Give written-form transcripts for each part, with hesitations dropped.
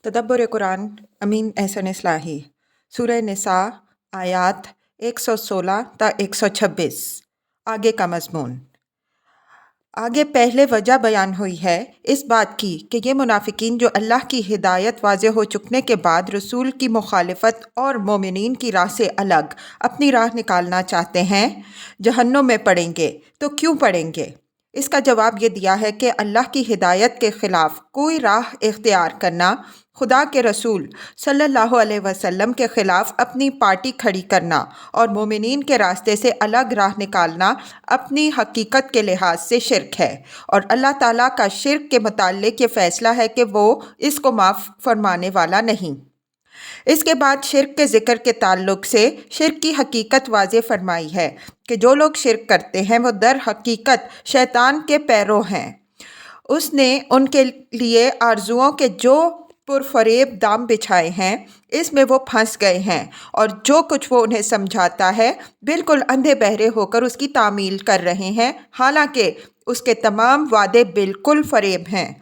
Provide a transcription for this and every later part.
تدبر قرآن امین احسن اصلاحی سورہ نساء آیات 116 تا 126۔ آگے کا مضمون۔ آگے پہلے وجہ بیان ہوئی ہے اس بات کی کہ یہ منافقین جو اللہ کی ہدایت واضح ہو چکنے کے بعد رسول کی مخالفت اور مومنین کی راہ سے الگ اپنی راہ نکالنا چاہتے ہیں، جہنم میں پڑیں گے۔ تو کیوں پڑیں گے؟ اس کا جواب یہ دیا ہے کہ اللہ کی ہدایت کے خلاف کوئی راہ اختیار کرنا، خدا کے رسول صلی اللہ علیہ وسلم کے خلاف اپنی پارٹی کھڑی کرنا اور مومنین کے راستے سے الگ راہ نکالنا اپنی حقیقت کے لحاظ سے شرک ہے، اور اللہ تعالیٰ کا شرک کے متعلق یہ فیصلہ ہے کہ وہ اس کو معاف فرمانے والا نہیں۔ اس کے بعد شرک کے ذکر کے تعلق سے شرک کی حقیقت واضح فرمائی ہے کہ جو لوگ شرک کرتے ہیں وہ در حقیقت شیطان کے پیرو ہیں۔ اس نے ان کے لیے آرزوؤں کے جو پرفریب دام بچھائے ہیں، اس میں وہ پھنس گئے ہیں، اور جو کچھ وہ انہیں سمجھاتا ہے بالکل اندھے بہرے ہو کر اس کی تعمیل کر رہے ہیں، حالانکہ اس کے تمام وعدے بالکل فریب ہیں۔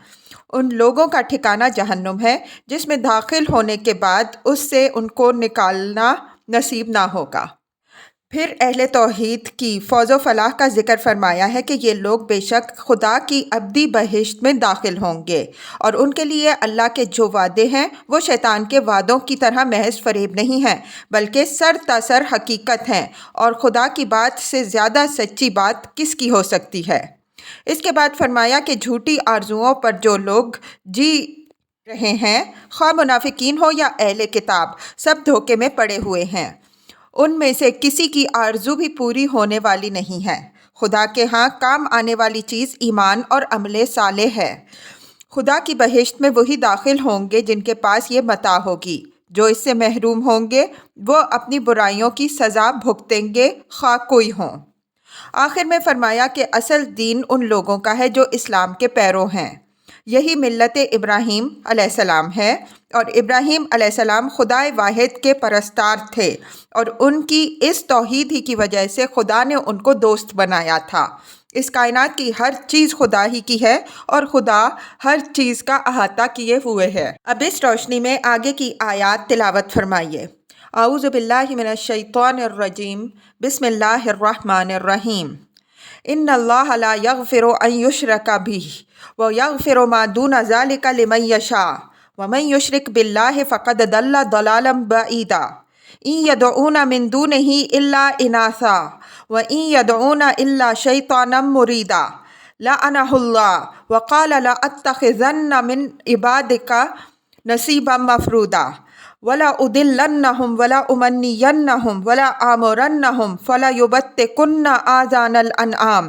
ان لوگوں کا ٹھکانہ جہنم ہے جس میں داخل ہونے کے بعد اس سے ان کو نکالنا نصیب نہ ہوگا۔ پھر اہل توحید کی فوز و فلاح کا ذکر فرمایا ہے کہ یہ لوگ بے شک خدا کی ابدی بہشت میں داخل ہوں گے، اور ان کے لیے اللہ کے جو وعدے ہیں وہ شیطان کے وعدوں کی طرح محض فریب نہیں ہیں بلکہ سر تاسر حقیقت ہیں، اور خدا کی بات سے زیادہ سچی بات کس کی ہو سکتی ہے۔ اس کے بعد فرمایا کہ جھوٹی آرزوؤں پر جو لوگ جی رہے ہیں، خواہ منافقین ہو یا اہل کتاب، سب دھوکے میں پڑے ہوئے ہیں۔ ان میں سے کسی کی آرزو بھی پوری ہونے والی نہیں ہے۔ خدا کے ہاں کام آنے والی چیز ایمان اور عمل صالح ہے۔ خدا کی بہشت میں وہی داخل ہوں گے جن کے پاس یہ متاع ہوگی۔ جو اس سے محروم ہوں گے وہ اپنی برائیوں کی سزا بھگتیں گے، خواہ کوئی ہوں۔ آخر میں فرمایا کہ اصل دین ان لوگوں کا ہے جو اسلام کے پیرو ہیں۔ یہی ملت ابراہیم علیہ السلام ہے، اور ابراہیم علیہ السلام خدائے واحد کے پرستار تھے، اور ان کی اس توحید ہی کی وجہ سے خدا نے ان کو دوست بنایا تھا۔ اس کائنات کی ہر چیز خدا ہی کی ہے، اور خدا ہر چیز کا احاطہ کیے ہوئے ہے۔ اب اس روشنی میں آگے کی آیات تلاوت فرمائیے۔ اعوذ باللہ من الشیطان الرجیم، بسم اللہ الرحمن الرحیم۔ ان اللہ لا یغفر ان یشرک بہ ویغفر ما دون ذلک لمن یشاء ومن یشرک باللہ فقد ضل ضلالا بعیدا۔ ان یدعون من دونہ الا اناثا وان یدعون الا شیطانا مریدا لعنہ اللہ وقال لأتخذن من عبادک نصیبا مفروضا وَلَأُضِلَّنَّهُمْ وَلَأُمَنِّيَنَّهُمْ وَلَآمُرَنَّهُمْ فَلَيُبَتِّكُنَّ آذَانَ الْأَنْعَامِ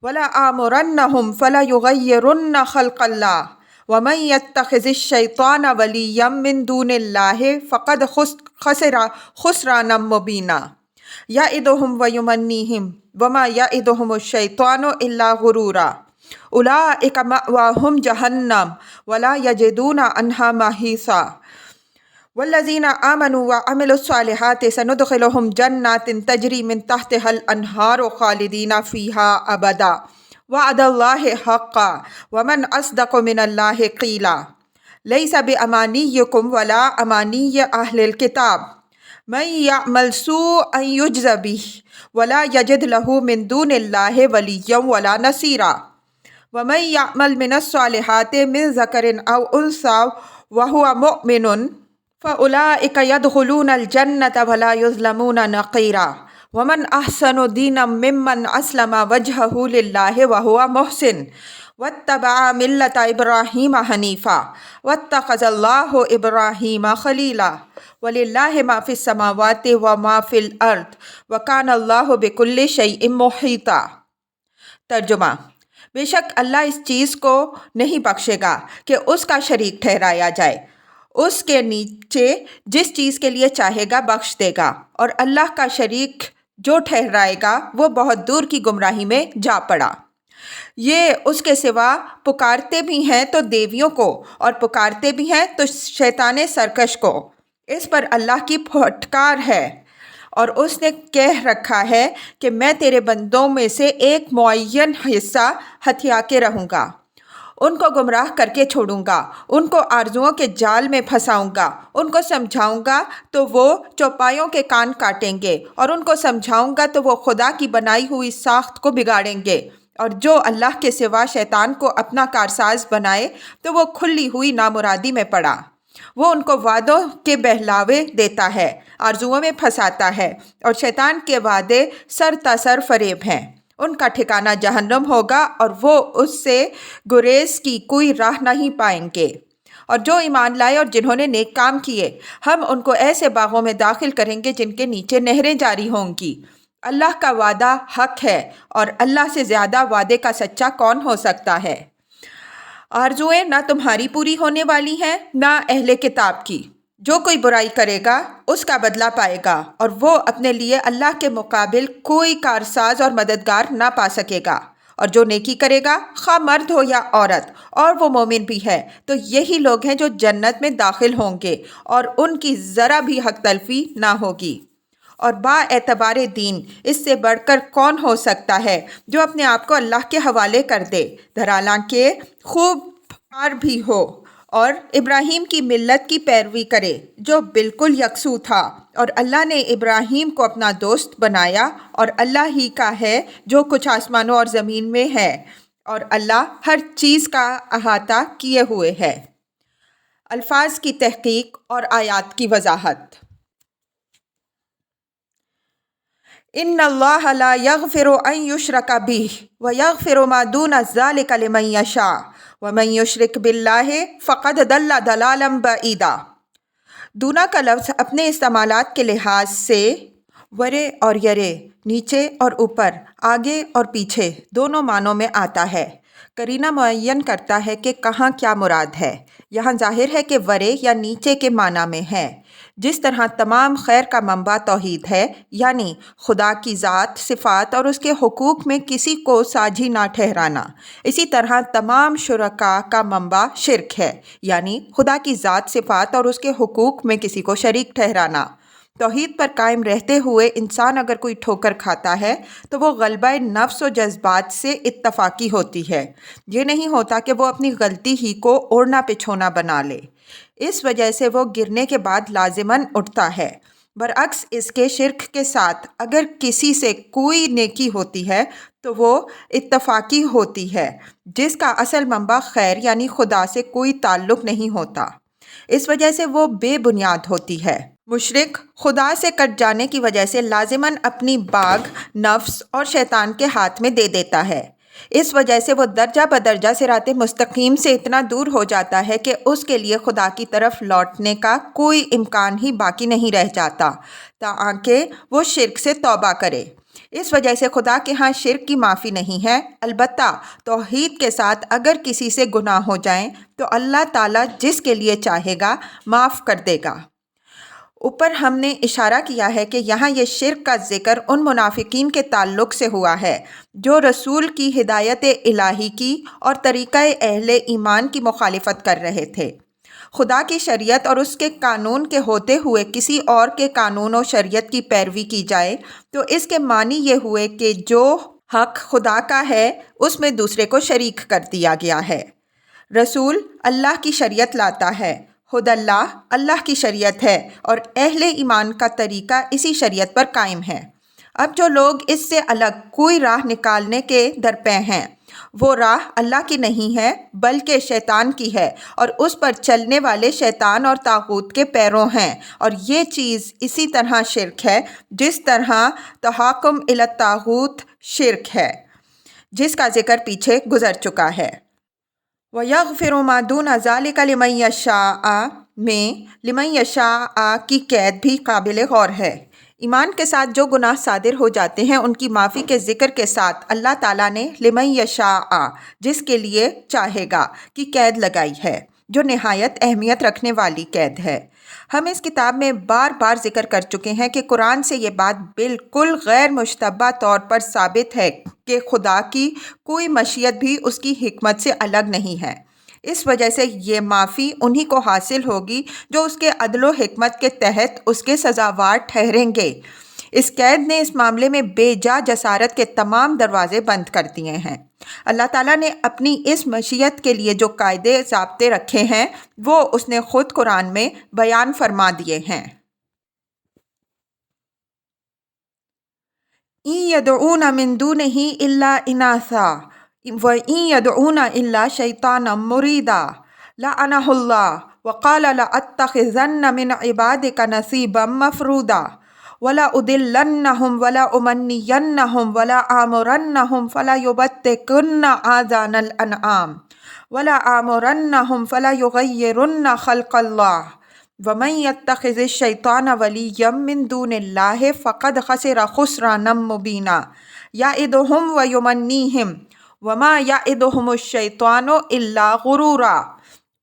وَلَآمُرَنَّهُمْ فَلَيُغَيِّرُنَّ خَلْقَ اللَّهِ وَمَنْ يَتَّخِذِ الشَّيْطَانَ وَلِيًّا مِّن دُونِ اللَّهِ فَقَدْ خَسِرَ خُسْرَانًا مُّبِينًا۔ يَعِدُهُمْ وَيُمَنِّيهِمْ وَمَا يَعِدُهُمُ الشَّيْطَانُ إِلَّا غُرُورًا أُولَٰئِكَ مَأْوَاهُمْ جَهَنَّمُ وَلَا يَجِدُونَ عَنْهَا مَحِيصًا۔ والذین آمنوا وعملوا الصالحات سندخلهم جنات تجری من تحتها الانہار خالدین فیہا ابدا وعد اللہ حقا ومن اصدق من اللہ قیلا لیس بامانیکم ولا امانی اہل الکتاب من یعمل سوءا یجز بہ ولا یجد لہ من دون اللہ ولیا ولا نصیرا ومن یعمل من الصالحات من ذکر او انثی وہو مؤمن فَأُولَٰئِكَ يَدْخُلُونَ الْجَنَّةَ وَلَا يُظْلَمُونَ نَقِيرًا وَمَنْ أَحْسَنُ دِينًا مِّمَّنْ أَسْلَمَ وَجْهَهُ لِلَّهِ وَهُوَ مُحْسِنٌ وَاتَّبَعَ مِلَّةَ إِبْرَاهِيمَ حَنِيفًا وَاتَّخَذَ اللَّهُ إِبْرَاهِيمَ خَلِيلًا وَلِلَّهِ مَا فِي السَّمَاوَاتِ وَمَا فِي الْأَرْضِ وَكَانَ اللَّهُ بِكُلِّ شَيْءٍ مُحِيطًا۔ ترجمہ۔ بے شک اللہ اس چیز کو نہیں بخشے گا کہ اس کا شریک ٹھہرایا جائے، اس کے نیچے جس چیز کے لیے چاہے گا بخش دے گا، اور اللہ کا شریک جو ٹھہرائے گا وہ بہت دور کی گمراہی میں جا پڑا۔ یہ اس کے سوا پکارتے بھی ہیں تو دیویوں کو، اور پکارتے بھی ہیں تو شیطان سرکش کو۔ اس پر اللہ کی پھٹکار ہے، اور اس نے کہہ رکھا ہے کہ میں تیرے بندوں میں سے ایک معین حصہ ہتھیا کے رہوں گا۔ ان کو گمراہ کر کے چھوڑوں گا، ان کو آرزوؤں کے جال میں پھنساؤں گا، ان کو سمجھاؤں گا تو وہ چوپایوں کے کان کاٹیں گے، اور ان کو سمجھاؤں گا تو وہ خدا کی بنائی ہوئی ساخت کو بگاڑیں گے، اور جو اللہ کے سوا شیطان کو اپنا کارساز بنائے تو وہ کھلی ہوئی نامرادی میں پڑا۔ وہ ان کو وعدوں کے بہلاوے دیتا ہے، آرزوؤں میں پھنساتا ہے، اور شیطان کے وعدے سر تاسر فریب ہیں۔ ان کا ٹھکانہ جہنم ہوگا اور وہ اس سے گریز کی کوئی راہ نہیں پائیں گے۔ اور جو ایمان لائے اور جنہوں نے نیک کام کیے، ہم ان کو ایسے باغوں میں داخل کریں گے جن کے نیچے نہریں جاری ہوں گی۔ اللہ کا وعدہ حق ہے، اور اللہ سے زیادہ وعدے کا سچا کون ہو سکتا ہے؟ آرزوئیں نہ تمہاری پوری ہونے والی ہیں نہ اہل کتاب کی۔ جو کوئی برائی کرے گا اس کا بدلہ پائے گا، اور وہ اپنے لیے اللہ کے مقابل کوئی کارساز اور مددگار نہ پا سکے گا۔ اور جو نیکی کرے گا، خواہ مرد ہو یا عورت، اور وہ مومن بھی ہے، تو یہی لوگ ہیں جو جنت میں داخل ہوں گے، اور ان کی ذرا بھی حق تلفی نہ ہوگی۔ اور با اعتبار دین اس سے بڑھ کر کون ہو سکتا ہے جو اپنے آپ کو اللہ کے حوالے کر دے، حالانکہ خوب پار بھی ہو، اور ابراہیم کی ملت کی پیروی کرے جو بالکل یکسو تھا، اور اللہ نے ابراہیم کو اپنا دوست بنایا، اور اللہ ہی کا ہے جو کچھ آسمانوں اور زمین میں ہے، اور اللہ ہر چیز کا احاطہ کیے ہوئے ہے۔ الفاظ کی تحقیق اور آیات کی وضاحت۔ ان اللہ لا یغفر ان یشرک بہ ویغفر ما دون ذلک لمن یشاء ومن یشرک باللہ فقد ضل ضلالا بعیدا۔ دونا کا لفظ اپنے استعمالات کے لحاظ سے ورے اور یرے، نیچے اور اوپر، آگے اور پیچھے دونوں معنوں میں آتا ہے۔ قرینہ معین کرتا ہے کہ کہاں کیا مراد ہے۔ یہاں ظاہر ہے کہ ورے یا نیچے کے معنی میں ہے۔ جس طرح تمام خیر کا منبع توحید ہے، یعنی خدا کی ذات، صفات اور اس کے حقوق میں کسی کو ساجھی نہ ٹھہرانا، اسی طرح تمام شرکاء کا منبع شرک ہے، یعنی خدا کی ذات، صفات اور اس کے حقوق میں کسی کو شریک ٹھہرانا۔ توحید پر قائم رہتے ہوئے انسان اگر کوئی ٹھوکر کھاتا ہے تو وہ غلبہ نفس و جذبات سے اتفاقی ہوتی ہے۔ یہ نہیں ہوتا کہ وہ اپنی غلطی ہی کو اوڑھنا پچھونا بنا لے۔ اس وجہ سے وہ گرنے کے بعد لازماً اٹھتا ہے۔ برعکس اس کے شرک کے ساتھ اگر کسی سے کوئی نیکی ہوتی ہے تو وہ اتفاقی ہوتی ہے، جس کا اصل منبع خیر یعنی خدا سے کوئی تعلق نہیں ہوتا۔ اس وجہ سے وہ بے بنیاد ہوتی ہے۔ مشرک خدا سے کٹ جانے کی وجہ سے لازماً اپنی باغ نفس اور شیطان کے ہاتھ میں دے دیتا ہے۔ اس وجہ سے وہ درجہ بدرجہ صراط مستقیم سے اتنا دور ہو جاتا ہے کہ اس کے لیے خدا کی طرف لوٹنے کا کوئی امکان ہی باقی نہیں رہ جاتا تاکہ وہ شرک سے توبہ کرے۔ اس وجہ سے خدا کے ہاں شرک کی معافی نہیں ہے، البتہ توحید کے ساتھ اگر کسی سے گناہ ہو جائیں تو اللہ تعالیٰ جس کے لیے چاہے گا معاف کر دے گا۔ اوپر ہم نے اشارہ کیا ہے کہ یہاں یہ شرک کا ذکر ان منافقین کے تعلق سے ہوا ہے جو رسول کی ہدایت الہی کی اور طریقہ اہل ایمان کی مخالفت کر رہے تھے۔ خدا کی شریعت اور اس کے قانون کے ہوتے ہوئے کسی اور کے قانون و شریعت کی پیروی کی جائے تو اس کے معنی یہ ہوئے کہ جو حق خدا کا ہے اس میں دوسرے کو شریک کر دیا گیا ہے۔ رسول اللہ کی شریعت لاتا ہے، خود اللہ کی شریعت ہے، اور اہل ایمان کا طریقہ اسی شریعت پر قائم ہے۔ اب جو لوگ اس سے الگ کوئی راہ نکالنے کے درپے ہیں، وہ راہ اللہ کی نہیں ہے بلکہ شیطان کی ہے، اور اس پر چلنے والے شیطان اور طاغوت کے پیروں ہیں، اور یہ چیز اسی طرح شرک ہے جس طرح تحاکم الی الطاغوت شرک ہے، جس کا ذکر پیچھے گزر چکا ہے۔ وَيَغْفِرُ مَا دُونَ ذَلِكَ لِمَن يَشَاءُ میں لمن یشاء کی قید بھی قابل غور ہے۔ ایمان کے ساتھ جو گناہ صادر ہو جاتے ہیں ان کی معافی کے ذکر کے ساتھ اللہ تعالیٰ نے لمن یشاء جس کے لیے چاہے گا کی قید لگائی ہے، جو نہایت اہمیت رکھنے والی قید ہے۔ ہم اس کتاب میں بار بار ذکر کر چکے ہیں کہ قرآن سے یہ بات بالکل غیر مشتبہ طور پر ثابت ہے کہ خدا کی کوئی مشیت بھی اس کی حکمت سے الگ نہیں ہے۔ اس وجہ سے یہ معافی انہی کو حاصل ہوگی جو اس کے عدل و حکمت کے تحت اس کے سزاوار ٹھہریں گے۔ اس قید نے اس معاملے میں بے جا جسارت کے تمام دروازے بند کر دیے ہیں۔ اللہ تعالیٰ نے اپنی اس مشیت کے لیے جو قاعدے ضابطے رکھے ہیں وہ اس نے خود قرآن میں بیان فرما دیے ہیں۔ إِن يَدْعُونَ مِن دُونِهِ إِلَّا إِنَاثًا وَإِن يَدْعُونَ إِلَّا شَيْطَانًا مُرِيدًا لَعَنَهُ اللَّهُ وَقَالَ لَأَتَّخِذَنَّ مِنْ عِبَادِكَ نَصِيبًا مَفْرُوضًا وَلَأُضِلَّنَّهُمْ وَلَأُمَنِّيَنَّهُمْ وَلَآمُرَنَّهُمْ فَلَيُبَتِّكُنَّ آذَانَ الْأَنْعَامِ وَلَآمُرَنَّهُمْ فَلَيُغَيِّرُنَّ خَلْقَ اللَّهِ وَمَن يَتَّخِذِ الشَّيْطَانَ وَلِيًّا مِّن دُونِ اللَّهِ فَقَدْ خَسِرَ خُسْرَانًا مُّبِينًا يَعِدُهُمْ وَيُمَنِّيهِمْ وَمَا يَعِدُهُمُ الشَّيْطَانُ إِلَّا غُرُورًا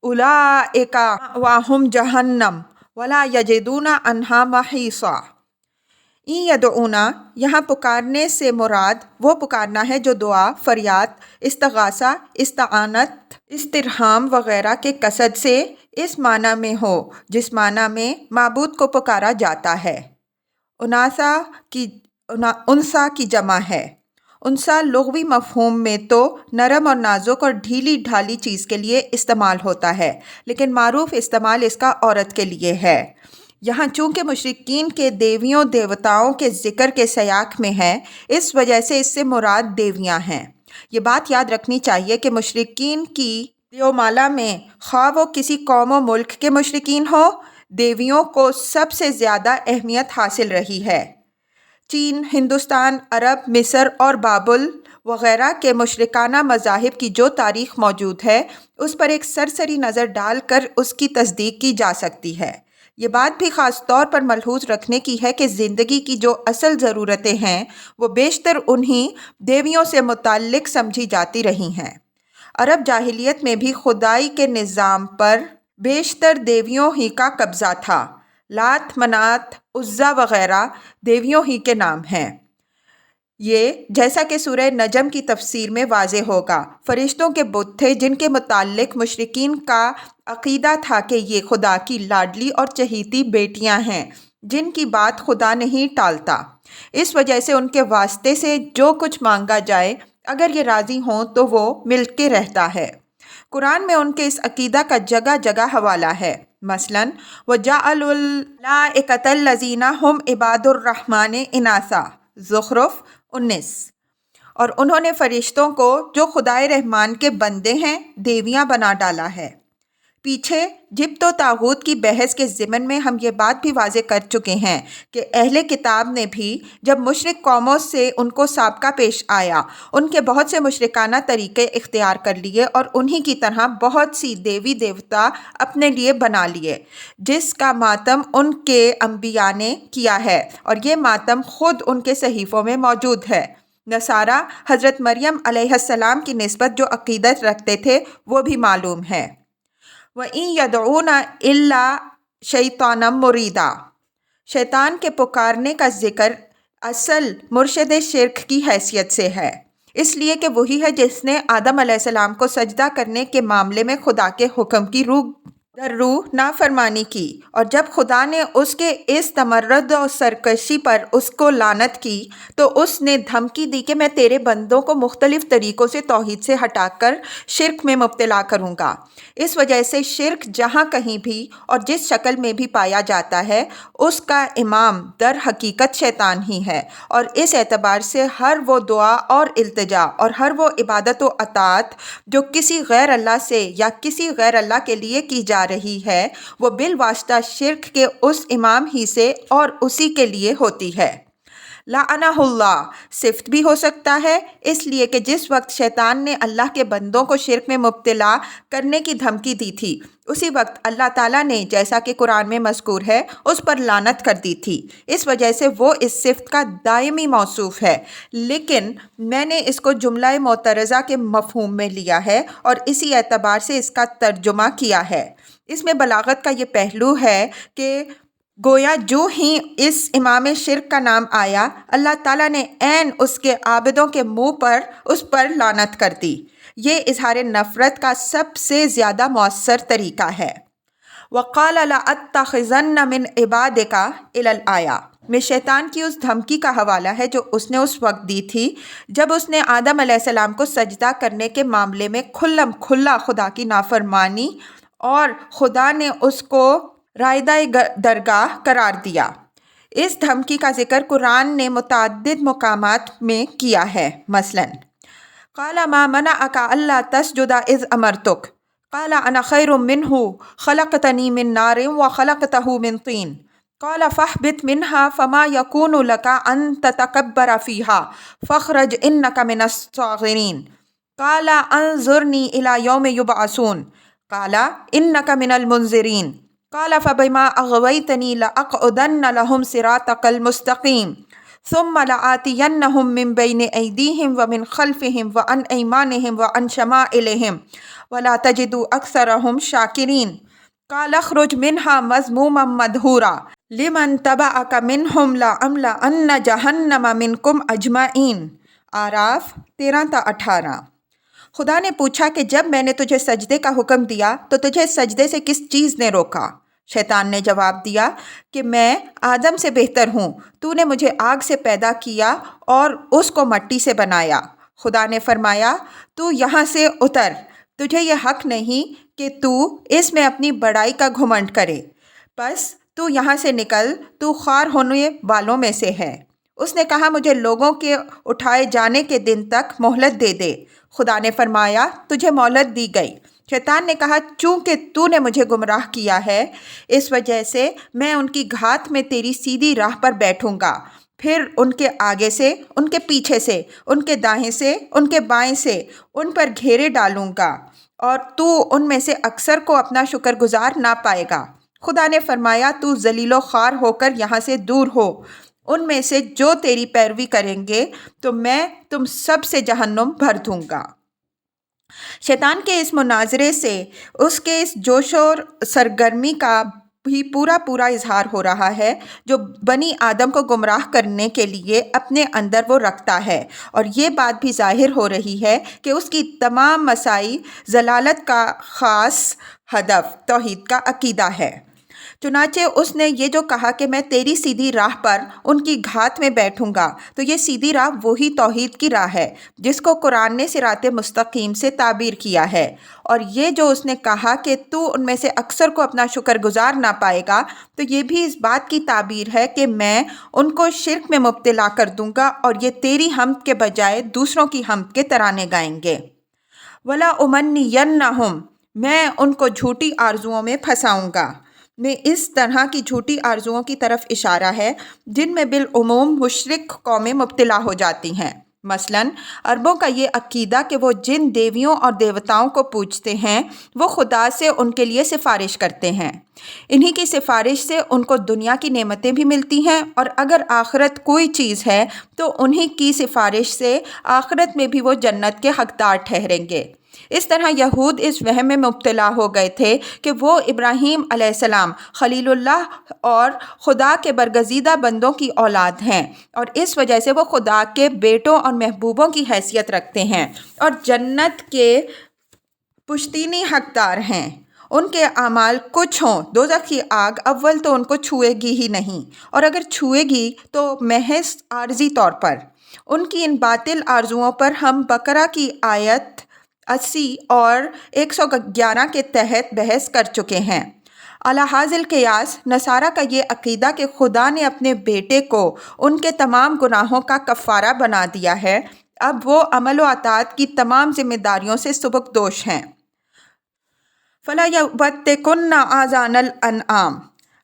أُولَٰئِكَ مَأْوَاهُمْ جَهَنَّمُ وَلَا يَجِدُونَ عَنْهَا مَحِيصًا۔ این یدعونا یہاں پکارنے سے مراد وہ پکارنا ہے جو دعا، فریاد، استغاثہ، استعانت، استرحام وغیرہ کے قصد سے اس معنی میں ہو جس معنی میں معبود کو پکارا جاتا ہے۔ انثیٰ کی جمع ہے۔ انثیٰ لغوی مفہوم میں تو نرم اور نازک اور ڈھیلی ڈھالی چیز کے لیے استعمال ہوتا ہے، لیکن معروف استعمال اس کا عورت کے لیے ہے۔ یہاں چونکہ مشرکین کے دیویوں دیوتاؤں کے ذکر کے سیاق میں ہے، اس وجہ سے اس سے مراد دیویاں ہیں۔ یہ بات یاد رکھنی چاہیے کہ مشرکین کی دیومالا میں خواہ وہ کسی قوم و ملک کے مشرکین ہوں، دیویوں کو سب سے زیادہ اہمیت حاصل رہی ہے۔ چین، ہندوستان، عرب، مصر اور بابل وغیرہ کے مشرکانہ مذاہب کی جو تاریخ موجود ہے اس پر ایک سرسری نظر ڈال کر اس کی تصدیق کی جا سکتی ہے۔ یہ بات بھی خاص طور پر ملحوظ رکھنے کی ہے کہ زندگی کی جو اصل ضرورتیں ہیں وہ بیشتر انہی دیویوں سے متعلق سمجھی جاتی رہی ہیں۔ عرب جاہلیت میں بھی خدائی کے نظام پر بیشتر دیویوں ہی کا قبضہ تھا۔ لات، منات، عزا وغیرہ دیویوں ہی کے نام ہیں۔ یہ جیسا کہ سورہ نجم کی تفسیر میں واضح ہوگا، فرشتوں کے بت تھے جن کے متعلق مشرکین کا عقیدہ تھا کہ یہ خدا کی لاڈلی اور چہیتی بیٹیاں ہیں جن کی بات خدا نہیں ٹالتا، اس وجہ سے ان کے واسطے سے جو کچھ مانگا جائے اگر یہ راضی ہوں تو وہ مل کے رہتا ہے۔ قرآن میں ان کے اس عقیدہ کا جگہ جگہ حوالہ ہے، مثلاً وَجَعَلُوا الْمَلَائِکَةَ الَّذِینَ هُمْ عِبَادُ الرَّحْمَٰنِ إِنَاثًا زخرف 19۔ اور انہوں نے فرشتوں کو جو خدائے رحمان کے بندے ہیں دیویاں بنا ڈالا ہے۔ پیچھے جبت و طاغوت کی بحث کے ضمن میں ہم یہ بات بھی واضح کر چکے ہیں کہ اہل کتاب نے بھی جب مشرک قوموں سے ان کو سابقہ پیش آیا، ان کے بہت سے مشرکانہ طریقے اختیار کر لیے اور انہی کی طرح بہت سی دیوی دیوتا اپنے لیے بنا لیے، جس کا ماتم ان کے انبیاء نے کیا ہے، اور یہ ماتم خود ان کے صحیفوں میں موجود ہے۔ نصارہ حضرت مریم علیہ السلام کی نسبت جو عقیدت رکھتے تھے وہ بھی معلوم ہے۔ وَإِن يَدْعُونَ إِلَّا شَيْطَانًا مُرِيدًا، شیطان کے پکارنے کا ذکر اصل مرشد شرک کی حیثیت سے ہے، اس لیے کہ وہی ہے جس نے آدم علیہ السلام کو سجدہ کرنے کے معاملے میں خدا کے حکم کی روح در روح نافرمانی کی، اور جب خدا نے اس کے اس تمرد و سرکشی پر اس کو لعنت کی تو اس نے دھمکی دی کہ میں تیرے بندوں کو مختلف طریقوں سے توحید سے ہٹا کر شرک میں مبتلا کروں گا۔ اس وجہ سے شرک جہاں کہیں بھی اور جس شکل میں بھی پایا جاتا ہے اس کا امام در حقیقت شیطان ہی ہے، اور اس اعتبار سے ہر وہ دعا اور التجا اور ہر وہ عبادت و اطاعت جو کسی غیر اللہ سے یا کسی غیر اللہ کے لیے کی جا رہی ہے وہ بالواسطہ شرک کے اس امام ہی سے اور اسی کے لیے ہوتی ہے۔ لعنہ اللہ صفت بھی ہو سکتا ہے، اس لیے کہ جس وقت شیطان نے اللہ کے بندوں کو شرک میں مبتلا کرنے کی دھمکی دی تھی اسی وقت اللہ تعالیٰ نے جیسا کہ قرآن میں مذکور ہے اس پر لعنت کر دی تھی، اس وجہ سے وہ اس صفت کا دائمی موصوف ہے، لیکن میں نے اس کو جملہ معترضہ کے مفہوم میں لیا ہے اور اسی اعتبار سے اس کا ترجمہ کیا ہے۔ اس میں بلاغت کا یہ پہلو ہے کہ گویا جو ہی اس امام شرک کا نام آیا اللہ تعالیٰ نے عین اس کے عابدوں کے منہ پر اس پر لعنت کر دی۔ یہ اظہار نفرت کا سب سے زیادہ مؤثر طریقہ ہے۔ وَقَالَ لَأَتَّخِذَنَّ مِنْ عِبَادِكَ إِلَى الْآيَةِ، میں شیطان کی اس دھمکی کا حوالہ ہے جو اس نے اس وقت دی تھی جب اس نے آدم علیہ السلام کو سجدہ کرنے کے معاملے میں کھلم کھلا خدا کی نافرمانی اور خدا نے اس کو رائدہ درگاہ قرار دیا۔ اس دھمکی کا ذکر قرآن نے متعدد مقامات میں کیا ہے، مثلاً قَالَ مَا مَنَعَكَ أَلَّا تَسْجُدَ إِذْ أَمَرْتُكَ قَالَ أَنَا خَيْرٌ مِّنْهُ خَلَقْتَنِي مِن نَّارٍ وَخَلَقْتَهُ مِن طِينٍ قَالَ فَاهْبِطْ مِنْهَا فَمَا يَكُونُ لَكَ أَن تَتَكَبَّرَ فِيهَا فَاخْرُجْ إِنَّكَ مِنَ الصَّاغِرِينَ قَالَ أَنظِرْنِي إِلَىٰ يَوْمِ يُبْعَثُونَ قَالَ إِنَّكَ مِنَ الْمُنظِرِينَ قَالَ فَبِمَا أَغْوَيْتَنِي لَأَقْعُدَنَّ لَهُمْ صِرَاطَكَ الْمُسْتَقِيمَ ثُمَّ لَآتِيَنَّهُم مِّن بَيْنِ أَيْدِيهِمْ وَمِنْ خَلْفِهِمْ وَعَنْ أَيْمَانِهِمْ وَعَنْ شَمَائِلِهِمْ وَلَا تَجِدُ أَكْثَرَهُمْ شَاكِرِينَ قَالَ اخْرُجْ مِنْهَا مَذْمُومًا مَدْحُورًا لِمَن تَبَعَكَ مِنْهُمْ لَأَمْلَأَنَّ جَهَنَّمَ مِنْكُمْ أَجْمَعِينَ اعراف 13-18۔ خدا نے پوچھا کہ جب میں نے تجھے سجدے کا حکم دیا تو تجھے سجدے سے کس چیز نے روکا؟ شیطان نے جواب دیا کہ میں آدم سے بہتر ہوں، تو نے مجھے آگ سے پیدا کیا اور اس کو مٹی سے بنایا۔ خدا نے فرمایا تو یہاں سے اتر، تجھے یہ حق نہیں کہ تو اس میں اپنی بڑائی کا گھمنڈ کرے، بس تو یہاں سے نکل، تو خوار ہونے والوں میں سے ہے۔ اس نے کہا مجھے لوگوں کے اٹھائے جانے کے دن تک مہلت دے دے۔ خدا نے فرمایا تجھے مہلت دی گئی۔ شیطان نے کہا چونکہ تو نے مجھے گمراہ کیا ہے اس وجہ سے میں ان کی گھات میں تیری سیدھی راہ پر بیٹھوں گا، پھر ان کے آگے سے، ان کے پیچھے سے، ان کے دائیں سے، ان کے بائیں سے ان پر گھیرے ڈالوں گا اور تو ان میں سے اکثر کو اپنا شکر گزار نہ پائے گا۔ خدا نے فرمایا تو ذلیل و خوار ہو کر یہاں سے دور ہو، ان میں سے جو تیری پیروی کریں گے تو میں تم سب سے جہنم بھر دوں گا۔ شیطان کے اس مناظرے سے اس کے اس جوش اور سرگرمی کا بھی پورا اظہار ہو رہا ہے جو بنی آدم کو گمراہ کرنے کے لیے اپنے اندر وہ رکھتا ہے، اور یہ بات بھی ظاہر ہو رہی ہے کہ اس کی تمام مساعی ضلالت کا خاص ہدف توحید کا عقیدہ ہے۔ چنانچہ اس نے یہ جو کہا کہ میں تیری سیدھی راہ پر ان کی گھات میں بیٹھوں گا، تو یہ سیدھی راہ وہی توحید کی راہ ہے جس کو قرآن نے صراط مستقیم سے تعبیر کیا ہے، اور یہ جو اس نے کہا کہ تو ان میں سے اکثر کو اپنا شکر گزار نہ پائے گا، تو یہ بھی اس بات کی تعبیر ہے کہ میں ان کو شرک میں مبتلا کر دوں گا اور یہ تیری حمد کے بجائے دوسروں کی حمد کے ترانے گائیں گے۔ وَلَا أُمَنِّيَنَّهُمْ میں ان کو جھوٹی آرزوؤں میں پھنساؤں گا۔ میں اس طرح کی جھوٹی آرزوؤں کی طرف اشارہ ہے جن میں بالعموم مشرک قومیں مبتلا ہو جاتی ہیں، مثلاً عربوں کا یہ عقیدہ کہ وہ جن دیویوں اور دیوتاؤں کو پوجتے ہیں وہ خدا سے ان کے لیے سفارش کرتے ہیں، انہی کی سفارش سے ان کو دنیا کی نعمتیں بھی ملتی ہیں، اور اگر آخرت کوئی چیز ہے تو انہی کی سفارش سے آخرت میں بھی وہ جنت کے حقدار ٹھہریں گے۔ اس طرح یہود اس وہم میں مبتلا ہو گئے تھے کہ وہ ابراہیم علیہ السلام خلیل اللہ اور خدا کے برگزیدہ بندوں کی اولاد ہیں، اور اس وجہ سے وہ خدا کے بیٹوں اور محبوبوں کی حیثیت رکھتے ہیں اور جنت کے پشتینی حقدار ہیں۔ ان کے اعمال کچھ ہوں، دوزخ کی آگ اول تو ان کو چھوئے گی ہی نہیں، اور اگر چھوئے گی تو محض عارضی طور پر۔ ان کی ان باطل آرزوؤں پر ہم بقرہ کی آیت 80 اور 111 کے تحت بحث کر چکے ہیں۔ علی ھذا القیاس نصارہ کا یہ عقیدہ کہ خدا نے اپنے بیٹے کو ان کے تمام گناہوں کا کفارہ بنا دیا ہے، اب وہ عمل و اطاعت کی تمام ذمہ داریوں سے سبکدوش ہیں۔ فَلَا يَبْتِكُنَّ آذَانَ الْأَنْعَامِ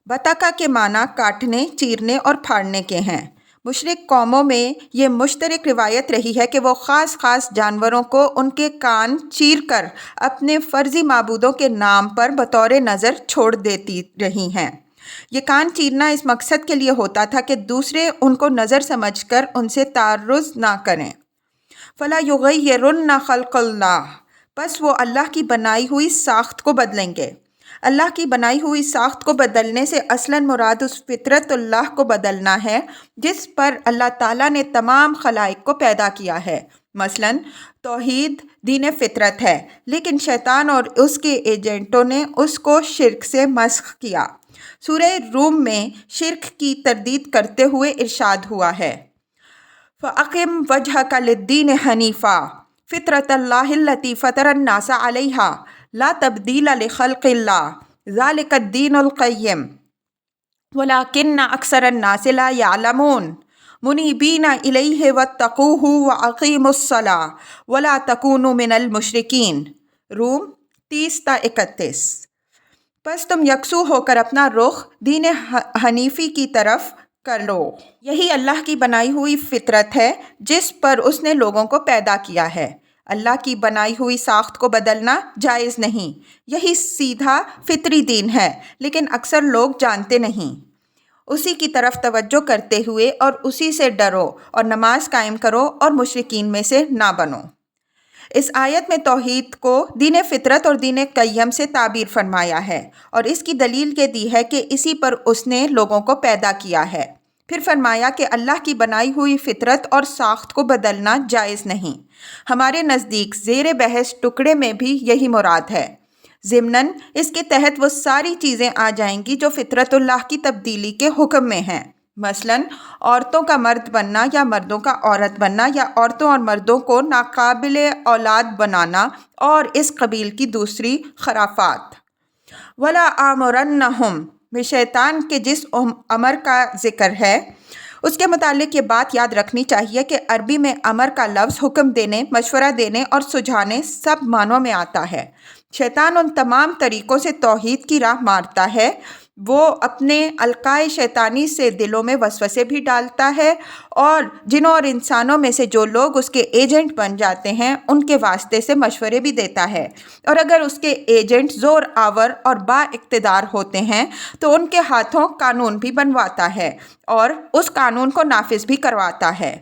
بطخہ کے معنی کاٹنے، چیرنے اور پھاڑنے کے ہیں۔ مشرک قوموں میں یہ مشترک روایت رہی ہے کہ وہ خاص جانوروں کو ان کے کان چیر کر اپنے فرضی معبودوں کے نام پر بطور نذر چھوڑ دیتی رہی ہیں۔ یہ کان چیرنا اس مقصد کے لیے ہوتا تھا کہ دوسرے ان کو نذر سمجھ کر ان سے تعرض نہ کریں۔ فَلَا يُغَيِّرُنَّ خَلْقَ اللَّهِ پس وہ اللہ کی بنائی ہوئی ساخت کو بدلیں گے۔ اللہ کی بنائی ہوئی ساخت کو بدلنے سے اصلاً مراد اس فطرت اللہ کو بدلنا ہے جس پر اللہ تعالیٰ نے تمام خلائق کو پیدا کیا ہے، مثلاً توحید دین فطرت ہے، لیکن شیطان اور اس کے ایجنٹوں نے اس کو شرک سے مسخ کیا۔ سورہ روم میں شرک کی تردید کرتے ہوئے ارشاد ہوا ہے فَأَقِمْ وَجْهَكَ لِلدِّينِ حَنِيفًا فِطْرَتَ اللَّهِ الَّتِي فَطَرَ النَّاسَ عَلَيْهَا لَا تَبْدِيلَ لِخَلْقِ اللَّهِ ذَلِكَ الدِّينُ الْقَيِّمُ وَلَكِنَّ أَكْثَرَ النَّاسِ لَا يَعْلَمُونَ منیبین الیہ واتقوہ وَأَقِیمُوا الصَّلَاةَ وَلَا تَکُونُوا مِنَ الْمُشْرِکِینَ۔ روم 30-31۔ پس تم یکسو ہو کر اپنا رخ دین حنیفی کی طرف کر لو، یہی اللہ کی بنائی ہوئی فطرت ہے جس پر اس نے لوگوں کو پیدا کیا ہے۔ اللہ کی بنائی ہوئی ساخت کو بدلنا جائز نہیں، یہی سیدھا فطری دین ہے، لیکن اکثر لوگ جانتے نہیں۔ اسی کی طرف توجہ کرتے ہوئے اور اسی سے ڈرو اور نماز قائم کرو اور مشرکین میں سے نہ بنو۔ اس آیت میں توحید کو دین فطرت اور دین قیم سے تعبیر فرمایا ہے، اور اس کی دلیل یہ دی ہے کہ اسی پر اس نے لوگوں کو پیدا کیا ہے۔ پھر فرمایا کہ اللہ کی بنائی ہوئی فطرت اور ساخت کو بدلنا جائز نہیں۔ ہمارے نزدیک زیر بحث ٹکڑے میں بھی یہی مراد ہے۔ ضمناً اس کے تحت وہ ساری چیزیں آ جائیں گی جو فطرت اللہ کی تبدیلی کے حکم میں ہیں، مثلاً عورتوں کا مرد بننا یا مردوں کا عورت بننا، یا عورتوں اور مردوں کو ناقابل اولاد بنانا، اور اس قبیل کی دوسری خرافات۔ وَلَا آمُرَنَّهُمْ میں شیطان کے جس امر کا ذکر ہے اس کے متعلق یہ بات یاد رکھنی چاہیے کہ عربی میں امر کا لفظ حکم دینے، مشورہ دینے اور سجھانے سب معنوں میں آتا ہے۔ شیطان ان تمام طریقوں سے توحید کی راہ مارتا ہے۔ وہ اپنے القائے شیطانی سے دلوں میں وسوسے بھی ڈالتا ہے، اور جنوں اور انسانوں میں سے جو لوگ اس کے ایجنٹ بن جاتے ہیں ان کے واسطے سے مشورے بھی دیتا ہے، اور اگر اس کے ایجنٹ زور آور اور با اقتدار ہوتے ہیں تو ان کے ہاتھوں قانون بھی بنواتا ہے اور اس قانون کو نافذ بھی کرواتا ہے۔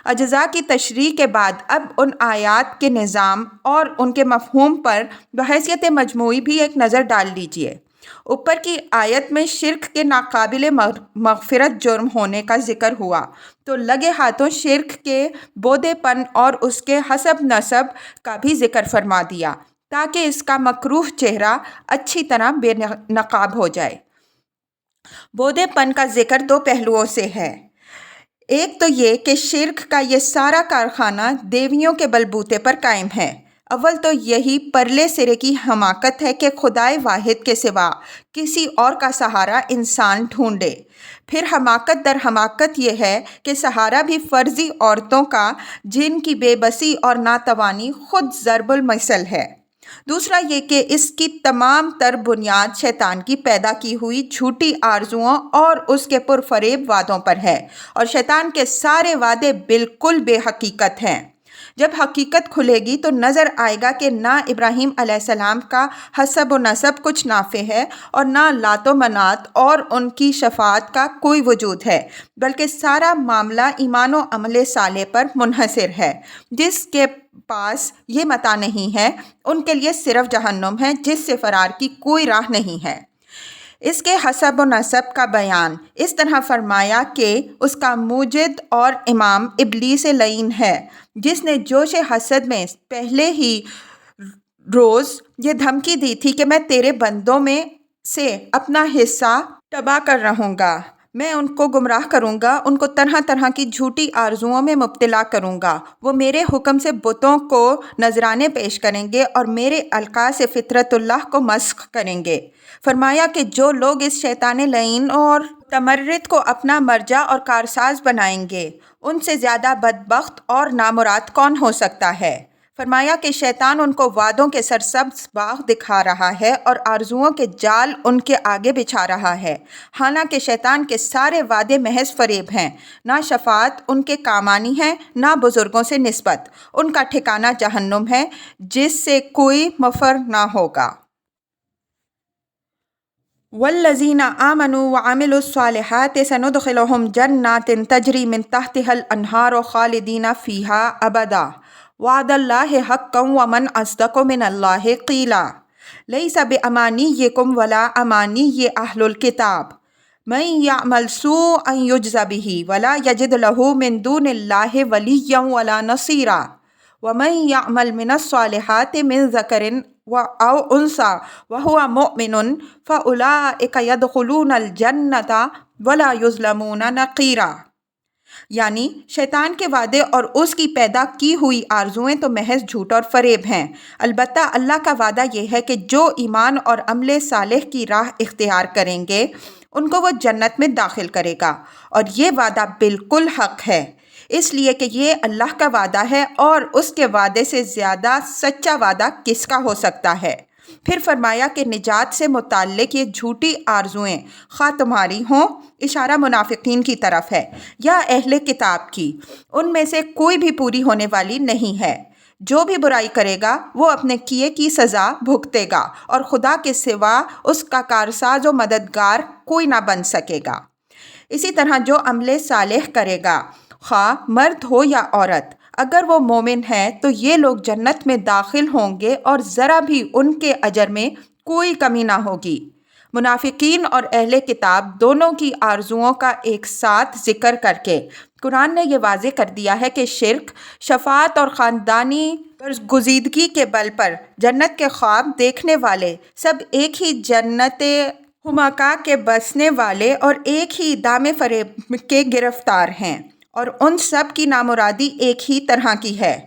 اجزاء کی تشریح کے بعد اب ان آیات کے نظام اور ان کے مفہوم پر بحیثیت مجموعی بھی ایک نظر ڈال لیجئے۔ اوپر کی آیت میں شرک کے ناقابل مغفرت جرم ہونے کا ذکر ہوا، تو لگے ہاتھوں شرک کے بودے پن اور اس کے حسب نسب کا بھی ذکر فرما دیا تاکہ اس کا مکروہ چہرہ اچھی طرح بے نقاب ہو جائے۔ بودے پن کا ذکر دو پہلوؤں سے ہے۔ ایک تو یہ کہ شرک کا یہ سارا کارخانہ دیویوں کے بلبوتے پر قائم ہے۔ اول تو یہی پرلے سرے کی حماقت ہے کہ خدائے واحد کے سوا کسی اور کا سہارا انسان ڈھونڈے۔ پھر حماقت در حماقت یہ ہے کہ سہارا بھی فرضی عورتوں کا، جن کی بے بسی اور ناتوانی خود ضرب المثل ہے۔ دوسرا یہ کہ اس کی تمام تر بنیاد شیطان کی پیدا کی ہوئی جھوٹی آرزوؤں اور اس کے پرفریب وعدوں پر ہے، اور شیطان کے سارے وعدے بالکل بے حقیقت ہیں۔ جب حقیقت کھلے گی تو نظر آئے گا کہ نہ ابراہیم علیہ السلام کا حسب و نسب کچھ نافع ہے، اور نہ لات و منات اور ان کی شفاعت کا کوئی وجود ہے، بلکہ سارا معاملہ ایمان و عمل صالح پر منحصر ہے۔ جس کے پاس یہ متاع نہیں ہے ان کے لیے صرف جہنم ہے، جس سے فرار کی کوئی راہ نہیں ہے۔ اس کے حسب و نسب کا بیان اس طرح فرمایا کہ اس کا موجد اور امام ابلیس لعین ہے، جس نے جوش حسد میں پہلے ہی روز یہ دھمکی دی تھی کہ میں تیرے بندوں میں سے اپنا حصہ تباہ کر رہوں گا، میں ان کو گمراہ کروں گا، ان کو طرح طرح کی جھوٹی آرزوؤں میں مبتلا کروں گا۔ وہ میرے حکم سے بتوں کو نذرانے پیش کریں گے اور میرے القاء سے فطرت اللہ کو مسخ کریں گے۔ فرمایا کہ جو لوگ اس شیطان لعین اور متمرد کو اپنا مرجع اور کارساز بنائیں گے، ان سے زیادہ بدبخت اور نامراد کون ہو سکتا ہے۔ فرمایا کہ شیطان ان کو وعدوں کے سرسبز باغ دکھا رہا ہے اور آرزوؤں کے جال ان کے آگے بچھا رہا ہے، حالانکہ شیطان کے سارے وعدے محض فریب ہیں۔ نہ شفاعت ان کے کام آنی ہے، نہ بزرگوں سے نسبت۔ ان کا ٹھکانہ جہنم ہے، جس سے کوئی مفر نہ ہوگا۔ والذین آمنوا وعملوا الصالحات سندخلهم جنات تجری من تحتها الانہار خالدین فیہا ابدا وعد اللہ حقا ومن اصدق من اللہ قیلا لیس بامانیکم ولا امانی اہل الکتاب من یعمل سوءا یجز بہ ولا یجد لہ من دون اللہ ولیا ولا نصیرا وَمَن يَعْمَلْ مِنَ الصَّالِحَاتِ مِن ذَكَرٍ أَوْ أُنثَىٰ وَهُوَ مُؤْمِنٌ فَأُولَٰئِكَ يَدْخُلُونَ الْجَنَّةَ وَلَا يُظْلَمُونَ نَقِيرًا۔ یعنی شیطان کے وعدے اور اس کی پیدا کی ہوئی آرزوئیں تو محض جھوٹ اور فریب ہیں، البتہ اللہ کا وعدہ یہ ہے کہ جو ایمان اور عمل صالح کی راہ اختیار کریں گے ان کو وہ جنت میں داخل کرے گا، اور یہ وعدہ بالکل حق ہے، اس لیے کہ یہ اللہ کا وعدہ ہے اور اس کے وعدے سے زیادہ سچا وعدہ کس کا ہو سکتا ہے۔ پھر فرمایا کہ نجات سے متعلق یہ جھوٹی آرزوئیں خواہ تمہاری ہوں، اشارہ منافقین کی طرف ہے، یا اہل کتاب کی، ان میں سے کوئی بھی پوری ہونے والی نہیں ہے۔ جو بھی برائی کرے گا وہ اپنے کیے کی سزا بھگتے گا، اور خدا کے سوا اس کا کارساز و مددگار کوئی نہ بن سکے گا۔ اسی طرح جو عمل صالح کرے گا، خواہ مرد ہو یا عورت، اگر وہ مومن ہے تو یہ لوگ جنت میں داخل ہوں گے اور ذرا بھی ان کے اجر میں کوئی کمی نہ ہوگی۔ منافقین اور اہل کتاب دونوں کی آرزوؤں کا ایک ساتھ ذکر کر کے قرآن نے یہ واضح کر دیا ہے کہ شرک، شفاعت اور خاندانی برگزیدگی کے بل پر جنت کے خواب دیکھنے والے سب ایک ہی جنت حمقاء کے بسنے والے اور ایک ہی دام فریب کے گرفتار ہیں، اور ان سب کی نامرادی ایک ہی طرح کی ہے۔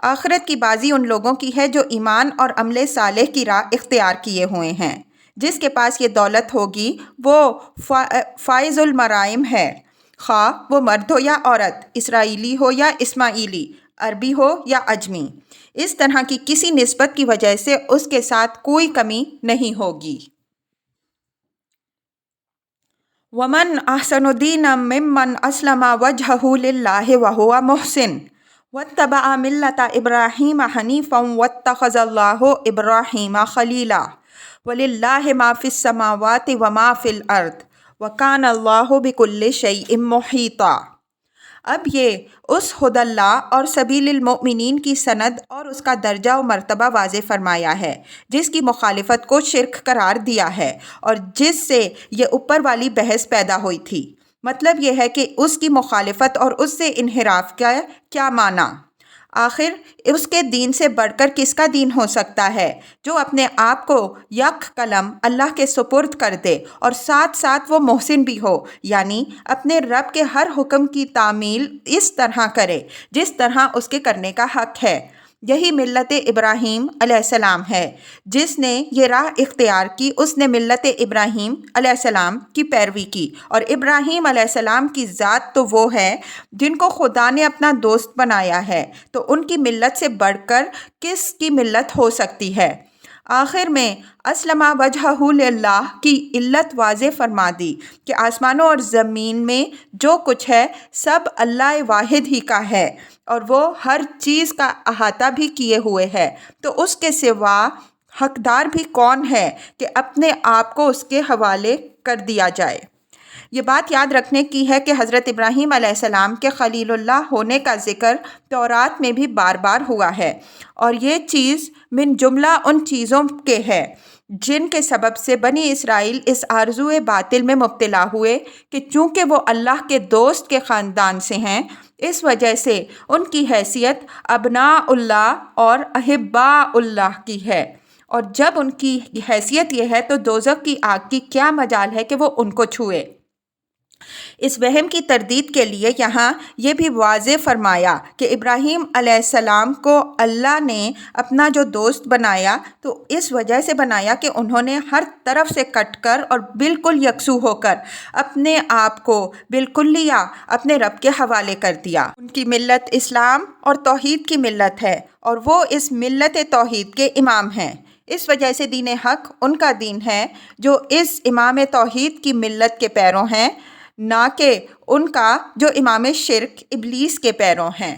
آخرت کی بازی ان لوگوں کی ہے جو ایمان اور عمل صالح کی راہ اختیار کیے ہوئے ہیں۔ جس کے پاس یہ دولت ہوگی وہ فائز المرائم ہے، خواہ وہ مرد ہو یا عورت، اسرائیلی ہو یا اسماعیلی، عربی ہو یا عجمی، اس طرح کی کسی نسبت کی وجہ سے اس کے ساتھ کوئی کمی نہیں ہوگی۔ وَمَنْ أَحْسَنُ دِينًا مِّمَّنْ أَسْلَمَ وَجْهَهُ لِلَّهِ وَهُوَ مُحْسِنٌ وَاتَّبَعَ مِلَّةَ إِبْرَاهِيمَ حَنِيفًا وَاتَّخَذَ اللَّهُ إِبْرَاهِيمَ خَلِيلًا وَلِلَّهِ مَا فِي السَّمَاوَاتِ وَمَا فِي الْأَرْضِ وَكَانَ اللَّهُ بِكُلِّ شَيْءٍ مُحِيطًا۔ اب یہ اس ہدی اللہ اور سبیل المؤمنین کی سند اور اس کا درجہ و مرتبہ واضح فرمایا ہے، جس کی مخالفت کو شرک قرار دیا ہے اور جس سے یہ اوپر والی بحث پیدا ہوئی تھی۔ مطلب یہ ہے کہ اس کی مخالفت اور اس سے انحراف کا کیا معنی؟ آخر اس کے دین سے بڑھ کر کس کا دین ہو سکتا ہے جو اپنے آپ کو یک قلم اللہ کے سپرد کر دے اور ساتھ ساتھ وہ محسن بھی ہو، یعنی اپنے رب کے ہر حکم کی تعمیل اس طرح کرے جس طرح اس کے کرنے کا حق ہے۔ یہی ملت ابراہیم علیہ السلام ہے۔ جس نے یہ راہ اختیار کی اس نے ملت ابراہیم علیہ السلام کی پیروی کی، اور ابراہیم علیہ السلام کی ذات تو وہ ہے جن کو خدا نے اپنا دوست بنایا ہے، تو ان کی ملت سے بڑھ کر کس کی ملت ہو سکتی ہے؟ آخر میں اسلم وجہہ للہ کی علت واضح فرما دی کہ آسمانوں اور زمین میں جو کچھ ہے سب اللہ واحد ہی کا ہے، اور وہ ہر چیز کا احاطہ بھی کیے ہوئے ہے، تو اس کے سوا حقدار بھی کون ہے کہ اپنے آپ کو اس کے حوالے کر دیا جائے۔ یہ بات یاد رکھنے کی ہے کہ حضرت ابراہیم علیہ السلام کے خلیل اللہ ہونے کا ذکر تورات میں بھی بار بار ہوا ہے، اور یہ چیز من جملہ ان چیزوں کے ہے جن کے سبب سے بنی اسرائیل اس آرزوئے باطل میں مبتلا ہوئے کہ چونکہ وہ اللہ کے دوست کے خاندان سے ہیں، اس وجہ سے ان کی حیثیت ابناء اللہ اور احباء اللہ کی ہے، اور جب ان کی حیثیت یہ ہے تو دوزخ کی آگ کی کیا مجال ہے کہ وہ ان کو چھوئے۔ اس وہم کی تردید کے لیے یہاں یہ بھی واضح فرمایا کہ ابراہیم علیہ السلام کو اللہ نے اپنا جو دوست بنایا تو اس وجہ سے بنایا کہ انہوں نے ہر طرف سے کٹ کر اور بالکل یکسو ہو کر اپنے آپ کو بالکلیہ اپنے رب کے حوالے کر دیا۔ ان کی ملت اسلام اور توحید کی ملت ہے، اور وہ اس ملت توحید کے امام ہیں۔ اس وجہ سے دین حق ان کا دین ہے جو اس امام توحید کی ملت کے پیروں ہیں، نہ کہ ان کا جو امام شرک ابلیس کے پیروں ہیں۔